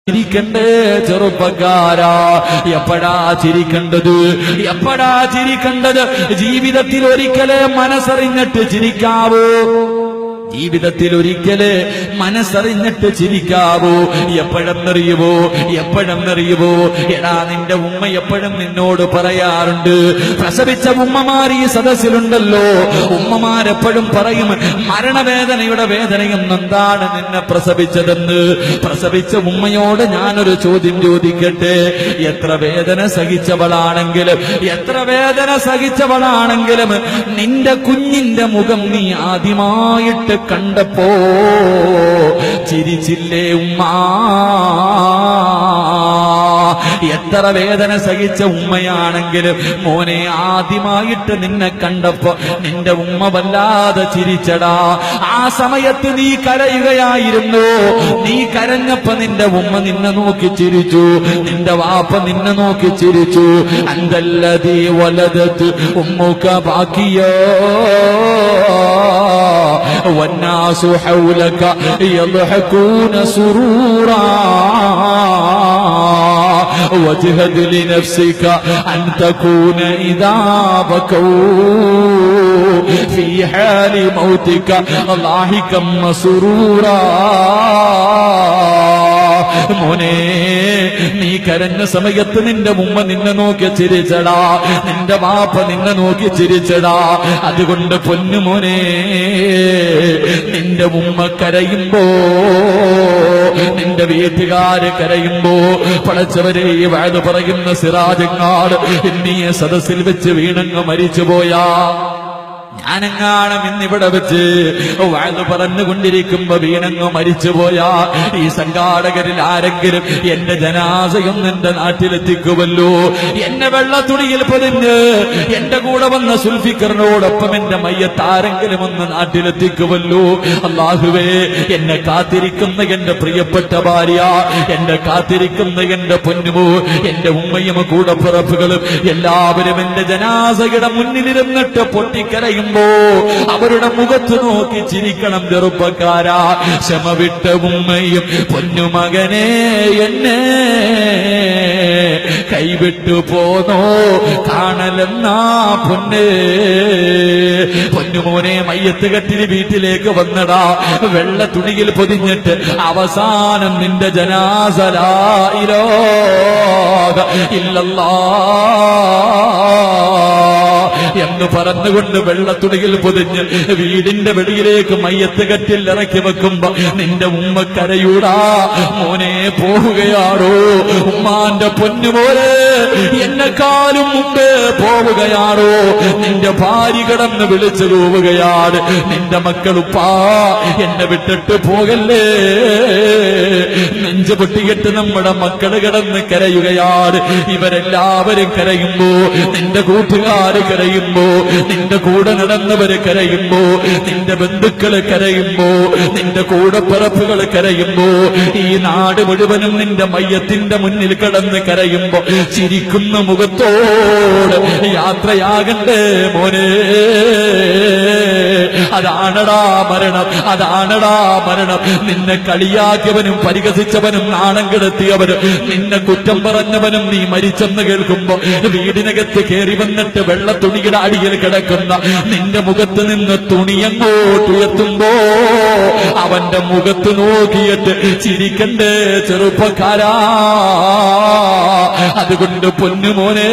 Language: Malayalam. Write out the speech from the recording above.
ചിരിക്കണ്ടേ ചെറുപ്പക്കാരാ? എപ്പോഴാ ചിരിക്കേണ്ടത്? എപ്പോഴാ ചിരിക്കേണ്ടത്? ജീവിതത്തിൽ ഒരിക്കലേ മനസ്സറിഞ്ഞിട്ട് ചിരിക്കാവൂ. ജീവിതത്തിൽ ഒരിക്കല് മനസ്സറിഞ്ഞിട്ട് ചിരിക്കാവൂ. എപ്പോഴെന്നറിയുവോ? എടാ, നിന്റെ ഉമ്മ എപ്പോഴും നിന്നോട് പറയാറുണ്ട്, പ്രസവിച്ച ഉമ്മമാർ ഈ സദസ്സിലുണ്ടല്ലോ, ഉമ്മമാരെപ്പോഴും പറയും, മരണവേദനയുടെ വേദനയൊന്നും എന്താണ് നിന്നെ പ്രസവിച്ചതെന്ന്. പ്രസവിച്ച ഉമ്മയോട് ഞാനൊരു ചോദ്യം ചോദിക്കട്ടെ, എത്ര വേദന സഹിച്ചവളാണെങ്കിലും നിന്റെ കുഞ്ഞിന്റെ മുഖം നീ ആദ്യമായിട്ട് കണ്ടപ്പോ ചിരിച്ചില്ലേ ഉമ്മ? എത്ര വേദന സഹിച്ച ഉമ്മയാണെങ്കിലും മോനെ, ആദ്യമായിട്ട് നിന്നെ കണ്ടപ്പോ നിന്റെ ഉമ്മ വല്ലാതെ ചിരിച്ചടാ. ആ സമയത്ത് നീ കരയുകയായിരുന്നു. നീ കരഞ്ഞപ്പോ നിന്റെ ഉമ്മ നിന്നെ നോക്കി ചിരിച്ചു, നിന്റെ വാപ്പ നിന്നെ നോക്കി ചിരിച്ചു. അന്തല്ലദീ വലദത് ഉമ്മുക ബാക്കിയോ والناس حولك يضحكون سرورا واجهد لنفسك أن تكون إذا بكوا في حال موتك ضاحكا مسرورا. മോനെ, നീ കരഞ്ഞ സമയത്ത് നിന്റെ ഉമ്മ നിന്നെ നോക്കി ചിരിച്ചടാ, നിന്റെ വാപ്പ നിന്നെ നോക്കി ചിരിച്ചടാ. അതുകൊണ്ട് പൊന്നുമോനെ, നിന്റെ ഉമ്മ കരയുമ്പോ, നിന്റെ വീട്ടുകാര് കരയുമ്പോ, പടച്ചവരെ ഈ വഅദ് പറയുന്ന സിറാജങ്ങാട് എന്നീ സദസ്സിൽ വെച്ച് വീണങ്ങ് മരിച്ചുപോയാ, ഞാനെങ്ങാനും ഇന്നിവിടെ വെച്ച് വഅദ് പറഞ്ഞുകൊണ്ടിരിക്കുമ്പോ വീണങ്ങ് മരിച്ചുപോയാ, ഈ സംഘാടകരിൽ ആരെങ്കിലും എന്റെ ജനാസയൊന്നും എന്റെ നാട്ടിലെത്തിക്കുമല്ലോ. എന്നെ വെള്ളത്തുണിയിൽ പൊതിഞ്ഞ് എന്റെ കൂടെ വന്ന സുൽഫിക്കറിനോടൊപ്പം എന്റെ മയ്യത്ത് ആരെങ്കിലും ഒന്ന് നാട്ടിലെത്തിക്കുമല്ലോ. അല്ലാഹുവേ, എന്നെ കാത്തിരിക്കുന്ന എന്റെ പ്രിയപ്പെട്ട ഭാര്യ, എന്നെ കാത്തിരിക്കുന്ന എന്റെ പൊന്നുമോ, എന്റെ ഉമ്മയും കൂടപ്പിറപ്പുകളും എല്ലാവരും എന്റെ ജനാസയുടെ മുന്നിലിരുന്നിട്ട് പൊട്ടിക്കരയും അവരുടെ മുഖത്ത് നോക്കി ചിരിക്കണം ചെറുപ്പക്കാരാ. ക്ഷമ വിട്ട ഉമ്മയും പൊന്നുമകനെ എന്നെ കൈവിട്ടു പോന്നോ കാണലെന്നാ പൊന്നേ. പൊന്നുമോനെ, മയ്യത്ത് കെട്ടിന് വീട്ടിലേക്ക് വന്നടാ, വെള്ള തുണിയിൽ പൊതിഞ്ഞിട്ട് അവസാനം നിന്റെ ജനാസ ലാ ഇലാഹ ഇല്ലല്ലാഹ് എന്ന് പറഞ്ഞുകൊണ്ട് വെള്ളത്തുണിയിൽ പൊതിഞ്ഞ് വീടിന്റെ വെളിയിലേക്ക് മയ്യത്ത് കെട്ടിൽ ഇറക്കി വെക്കുമ്പോ നിന്റെ ഉമ്മ കരയൂടാ. മോനെ, പോവുകയാണോ? ഉമ്മാന്റെ പൊന്നുപോലെ എന്നെക്കാളും മുമ്പേ പോവുകയാണോ? നിന്റെ ഭാര്യ കിടന്ന് വിളിച്ചു പോവുകയാണ്, നിന്റെ മക്കളുപ്പാ എന്നെ വിട്ടിട്ട് പോകല്ലേ. നെഞ്ചു പൊട്ടിയിട്ട് നമ്മുടെ മക്കള് കിടന്ന് കരയുകയാണ്. ഇവരെല്ലാവരും കരയുമ്പോ, നിന്റെ കൂട്ടുകാര് കരയുമ്പോ, നിന്റെ കൂടെ നടന്നവര് കരയുമ്പോ, നിന്റെ ബന്ധുക്കള് കരയുമ്പോ, നിന്റെ കൂടപ്പിറപ്പുകൾ കരയുമ്പോ, ഈ നാട് മുഴുവനും നിന്റെ മയ്യത്തിന്റെ മുന്നിൽ കിടന്ന് കരയുമ്പോ ചിരിക്കുന്ന മുഖത്തോട് യാത്രയാകണ്ടേ മോനെ? അതാണടാ മരണം, അതാണടാ മരണം. നിന്നെ കളിയാക്കിയവനും പരിഹസിച്ചവനും നാണം കെടുത്തിയവനും നിന്നെ കുറ്റം പറഞ്ഞവനും നീ മരിച്ചെന്ന് കേൾക്കുമ്പോ വീടിനകത്ത് കയറി വന്നിട്ട് വെള്ളത്തുണിയുടെ അടിയിൽ കിടക്കുന്ന നിന്റെ മുഖത്ത് നിന്ന് തുണിയങ്ങോട്ടുയർത്തുമ്പോ അവന്റെ മുഖത്ത് നോക്കിയിട്ട് ചിരിക്കണ്ടേ ചെറുപ്പക്കാരാ? അതുകൊണ്ട് പൊന്നുമോനെ,